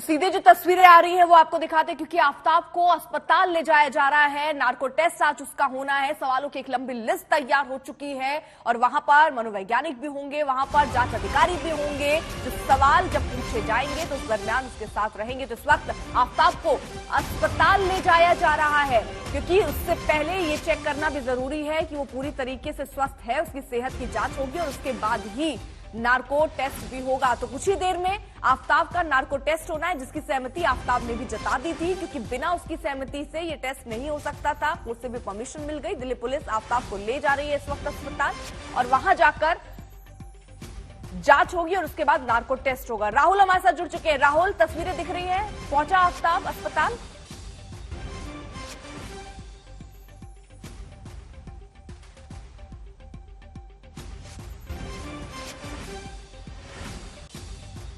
सीधे जो तस्वीरें आ रही हैं वो आपको दिखाते हैं, क्योंकि आफताब को अस्पताल ले जाया जा रहा है। नार्को टेस्ट आज उसका होना है। सवालों की एक लंबी लिस्ट तैयार हो चुकी है और वहां पर मनोवैज्ञानिक भी होंगे, वहां पर जांच अधिकारी भी होंगे। जो सवाल जब पूछे जाएंगे तो उस दरमियान उसके साथ रहेंगे। तो इस वक्त आफताब को अस्पताल ले जाया जा रहा है, क्योंकि उससे पहले ये चेक करना भी जरूरी है कि वो पूरी तरीके से स्वस्थ है। उसकी सेहत की जांच होगी और उसके बाद ही नार्को टेस्ट भी होगा। तो कुछ ही देर में आफताब का नार्को टेस्ट होना है, जिसकी सहमति आफताब ने भी जता दी थी, क्योंकि बिना उसकी सहमति से ये टेस्ट नहीं हो सकता था। उससे भी परमिशन मिल गई। दिल्ली पुलिस आफताब को ले जा रही है इस वक्त अस्पताल और वहां जाकर जांच होगी और उसके बाद नार्को टेस्ट होगा। राहुल हमारे साथ जुड़ चुके हैं। राहुल, तस्वीरें दिख रही है, पहुंचा आफताब अस्पताल?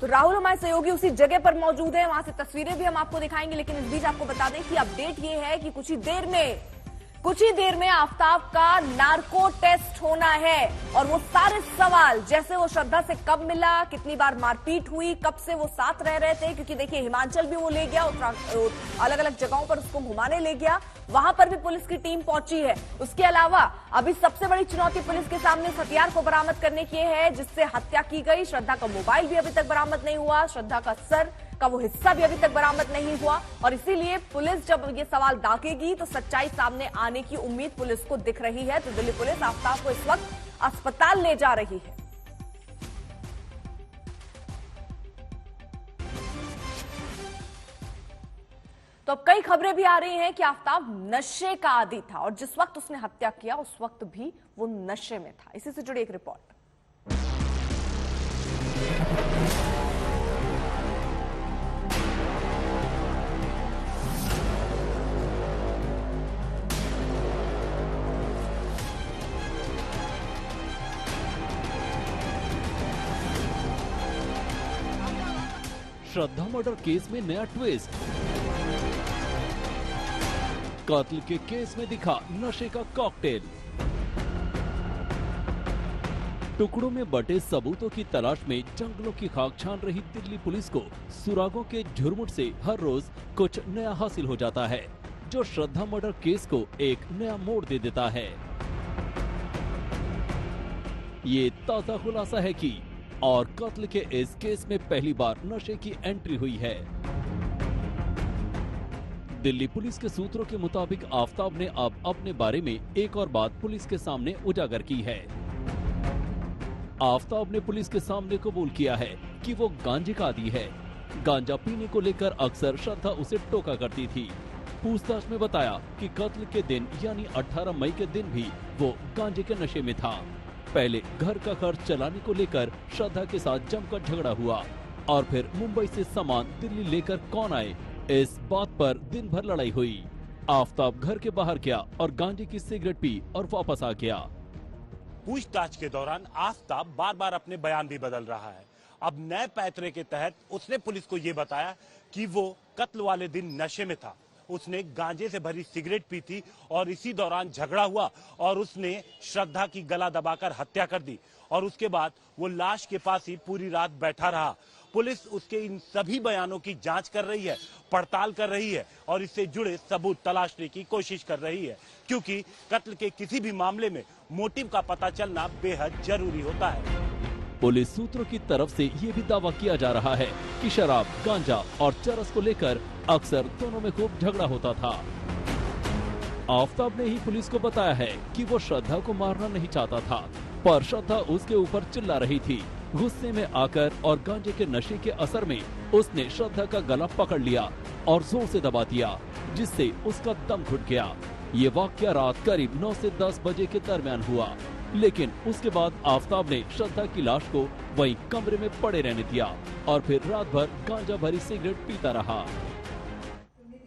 तो राहुल हमारे सहयोगी उसी जगह पर मौजूद है, वहां से तस्वीरें भी हम आपको दिखाएंगे। लेकिन इस बीच आपको बता दें कि अपडेट ये है कि कुछ ही देर में आफताब का नार्को टेस्ट होना है और वो सारे सवाल, जैसे वो श्रद्धा से कब मिला, कितनी बार मारपीट हुई, कब से वो साथ रह रहे थे, क्योंकि देखिए हिमाचल भी वो ले गया, अलग अलग जगहों पर उसको घुमाने ले गया, वहां पर भी पुलिस की टीम पहुंची है। उसके अलावा अभी सबसे बड़ी चुनौती पुलिस के सामने इस हथियार को बरामद करने की है जिससे हत्या की गई। श्रद्धा का मोबाइल भी अभी तक बरामद नहीं हुआ, श्रद्धा का सर का वो हिस्सा भी अभी तक बरामद नहीं हुआ और इसीलिए पुलिस जब ये सवाल दागेगी तो सच्चाई सामने आने की उम्मीद पुलिस को दिख रही है। तो दिल्ली पुलिस आफताब को इस वक्त अस्पताल ले जा रही है। तो अब कई खबरें भी आ रही हैं कि आफताब नशे का आदी था और जिस वक्त उसने हत्या किया उस वक्त भी वो नशे में था। इसी से जुड़ी एक रिपोर्ट। श्रद्धा मर्डर केस में नया ट्विस्ट। कत्ल के केस में दिखा नशे का कॉकटेल। टुकड़ों में बटे सबूतों की तलाश में जंगलों की खाक छान रही दिल्ली पुलिस को सुरागों के झुरमुट से हर रोज कुछ नया हासिल हो जाता है, जो श्रद्धा मर्डर केस को एक नया मोड़ दे देता है। ये ताजा खुलासा है कि और कत्ल के इस केस में पहली बार नशे की एंट्री हुई है। दिल्ली पुलिस के सूत्रों के मुताबिक आफताब ने अब अपने बारे में एक और बात पुलिस के सामने उजागर की है। आफताब ने पुलिस के सामने कबूल किया है कि वो गांजे का आदी है। गांजा पीने को लेकर अक्सर श्रद्धा उसे टोका करती थी। पूछताछ में बताया कि कत्ल के दिन यानी 18 मई के दिन भी वो गांजे के नशे में था। पहले घर का खर्च चलाने को लेकर श्रद्धा के साथ जमकर झगड़ा हुआ और फिर मुंबई से सामान दिल्ली लेकर कौन आए, इस बात पर दिन भर लड़ाई हुई। आफताब घर के बाहर गया और गांजे की सिगरेट पी और वापस आ गया। पूछताछ के दौरान आफताब बार बार अपने बयान भी बदल रहा है। अब नए पैतरे के तहत उसने पुलिस को ये बताया कि वो कत्ल वाले दिन नशे में था, उसने गांजे से भरी सिगरेट पी थी और इसी दौरान झगड़ा हुआ और उसने श्रद्धा की गला दबाकर हत्या कर दी और उसके बाद वो लाश के पास ही पूरी रात बैठा रहा। पुलिस उसके इन सभी बयानों की जांच कर रही है, पड़ताल कर रही है और इससे जुड़े सबूत तलाशने की कोशिश कर रही है, क्योंकि कत्ल के किसी भी मामले में मोटिव का पता चलना बेहद जरूरी होता है। पुलिस सूत्रों की तरफ से ये भी दावा किया जा रहा है कि शराब, गांजा और चरस को लेकर अक्सर दोनों में खूब झगड़ा होता था। आफताब ने ही पुलिस को बताया है कि वो श्रद्धा को मारना नहीं चाहता था, पर श्रद्धा उसके ऊपर चिल्ला रही थी। गुस्से में आकर और गांजे के नशे के असर में उसने श्रद्धा का गला पकड़ लिया और जोर से दबा दिया, जिससे उसका दम घुट गया। ये वाकया रात करीब 9 से 10 बजे के दरमियान हुआ, लेकिन उसके बाद आफताब ने श्रद्धा की लाश को वहीं कमरे में पड़े रहने दिया और फिर रात भर गांजा भरी सिगरेट पीता रहा।